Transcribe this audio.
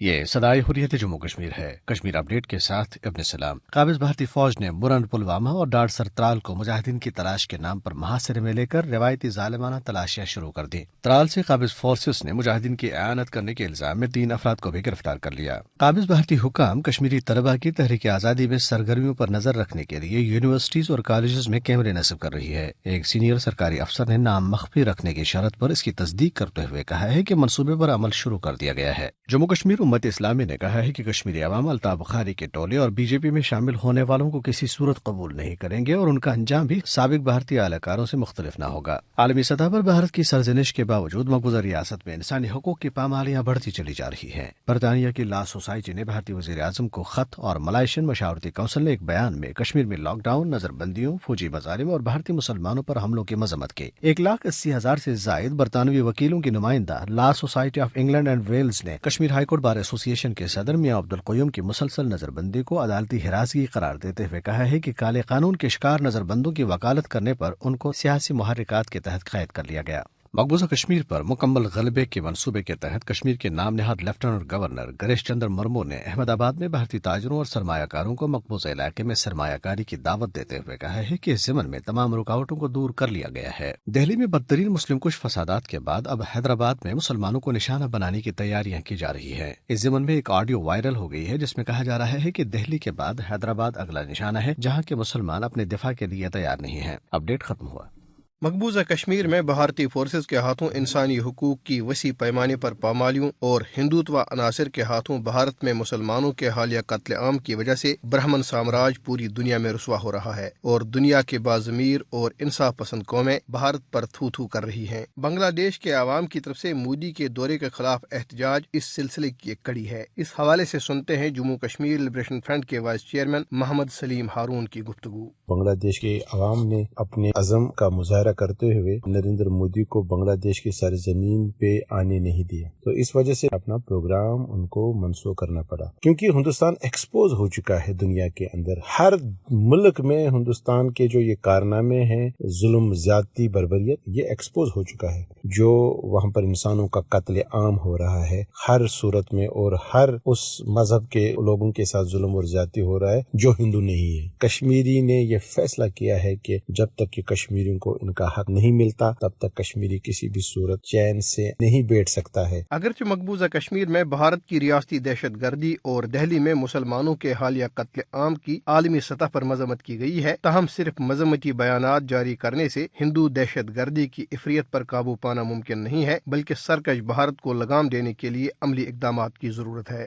یہ صدائے حریت جموں کشمیر ہے۔ کشمیر اپڈیٹ کے ساتھ ابن سلام۔ قابض بھارتی فوج نے مرن پلوامہ اور ڈاڑ سر ترال کو مجاہدین کی تلاش کے نام پر محاصرے میں لے کر روایتی ظالمانہ تلاشیاں شروع کر دی۔ ترال سے قابض فورسز نے مجاہدین کی اعانت کرنے کے الزام میں 3 افراد کو بھی گرفتار کر لیا۔ قابض بھارتی حکام کشمیری طلبہ کی تحریک آزادی میں سرگرمیوں پر نظر رکھنے کے لیے یونیورسٹیز اور کالجز میں کیمرے نصب کر رہی ہے۔ ایک سینئر سرکاری افسر نے نام مخفی رکھنے کی شرط پر اس کی تصدیق کرتے ہوئے کہا ہے کہ منصوبے پر عمل شروع کر دیا گیا ہے۔ جموں کشمیر امت اسلامی نے کہا ہے کہ کشمیری عوام الطاف بخاری کے ٹولے اور بی جے پی میں شامل ہونے والوں کو کسی صورت قبول نہیں کریں گے اور ان کا انجام بھی سابق بھارتی اعلی کاروں سے مختلف نہ ہوگا۔ عالمی سطح پر بھارت کی سرزنش کے باوجود مقبوضہ ریاست میں انسانی حقوق کی پامالیاں بڑھتی چلی جا رہی ہیں۔ برطانیہ کی لا سوسائٹی نے بھارتی وزیر اعظم کو خط اور ملائیشین مشاورتی کونسل نے ایک بیان میں کشمیر میں لاک ڈاؤن، نظر بندیوں، فوجی مظالم اور بھارتی مسلمانوں پر حملوں کی مذمت کی۔ 1,80,000 سے زائد برطانوی وکیلوں کی نمائندہ law society of England and Wales نے کشمیر ہائی کورٹ بار ایسوسی ایشن کے صدر میاں عبدالقیوم کی مسلسل نظر بندی کو عدالتی ہراسگی قرار دیتے ہوئے کہا ہے کہ کالے قانون کے شکار نظر بندوں کی وکالت کرنے پر ان کو سیاسی محرکات کے تحت قید کر لیا گیا۔ مقبوضہ کشمیر پر مکمل غلبے کے منصوبے کے تحت کشمیر کے نام نہاد لیفٹیننٹ گورنر گریش چندر مرمو نے احمد آباد میں بھارتی تاجروں اور سرمایہ کاروں کو مقبوضہ علاقے میں سرمایہ کاری کی دعوت دیتے ہوئے کہا ہے کہ اس ضمن میں تمام رکاوٹوں کو دور کر لیا گیا ہے۔ دہلی میں بدترین مسلم کش فسادات کے بعد اب حیدرآباد میں مسلمانوں کو نشانہ بنانے کی تیاریاں کی جا رہی ہیں۔ اس ضمن میں ایک آڈیو وائرل ہو گئی ہے جس میں کہا جا رہا ہے کہ دہلی کے بعد حیدرآباد اگلا نشانہ ہے جہاں کے مسلمان اپنے دفاع کے لیے تیار نہیں ہیں۔ اپڈیٹ ختم ہوا۔ مقبوضہ کشمیر میں بھارتی فورسز کے ہاتھوں انسانی حقوق کی وسیع پیمانے پر پامالیوں اور ہندوتوا عناصر کے ہاتھوں بھارت میں مسلمانوں کے حالیہ قتل عام کی وجہ سے برہمن سامراج پوری دنیا میں رسوا ہو رہا ہے اور دنیا کے باضمیر اور انصاف پسند قومیں بھارت پر تھو تھو کر رہی ہیں۔ بنگلہ دیش کے عوام کی طرف سے مودی کے دورے کے خلاف احتجاج اس سلسلے کی ایک کڑی ہے۔ اس حوالے سے سنتے ہیں جموں کشمیر لبریشن فرنٹ کے وائس چیئرمین محمد سلیم ہارون کی گفتگو۔ بنگلہ دیش کے عوام نے اپنے عزم کا مظاہرہ کرتے ہوئے نریندر مودی کو بنگلہ دیش کی سرزمین پہ آنے نہیں دیا، تو اس وجہ سے اپنا پروگرام ان کو منسوخ کرنا پڑا، کیونکہ ہندوستان ایکسپوز ہو چکا ہے دنیا کے اندر۔ ہر ملک میں ہندوستان کے جو یہ کارنامے ہیں، ظلم، زیادتی، بربریت، یہ ایکسپوز ہو چکا ہے۔ جو وہاں پر انسانوں کا قتل عام ہو رہا ہے ہر صورت میں، اور ہر اس مذہب کے لوگوں کے ساتھ ظلم اور زیادتی ہو رہا ہے جو ہندو نہیں ہے۔ کشمیری نے یہ فیصلہ کیا ہے کہ جب تک کہ کشمیریوں کو ان کا حق نہیں ملتا تب تک کشمیری کسی بھی صورت چین سے نہیں بیٹھ سکتا ہے۔ اگرچہ مقبوضہ کشمیر میں بھارت کی ریاستی دہشت گردی اور دہلی میں مسلمانوں کے حالیہ قتل عام کی عالمی سطح پر مذمت کی گئی ہے، تاہم صرف مذمتی بیانات جاری کرنے سے ہندو دہشت گردی کی عفریت پر قابو پانا ممکن نہیں ہے، بلکہ سرکش بھارت کو لگام دینے کے لیے عملی اقدامات کی ضرورت ہے۔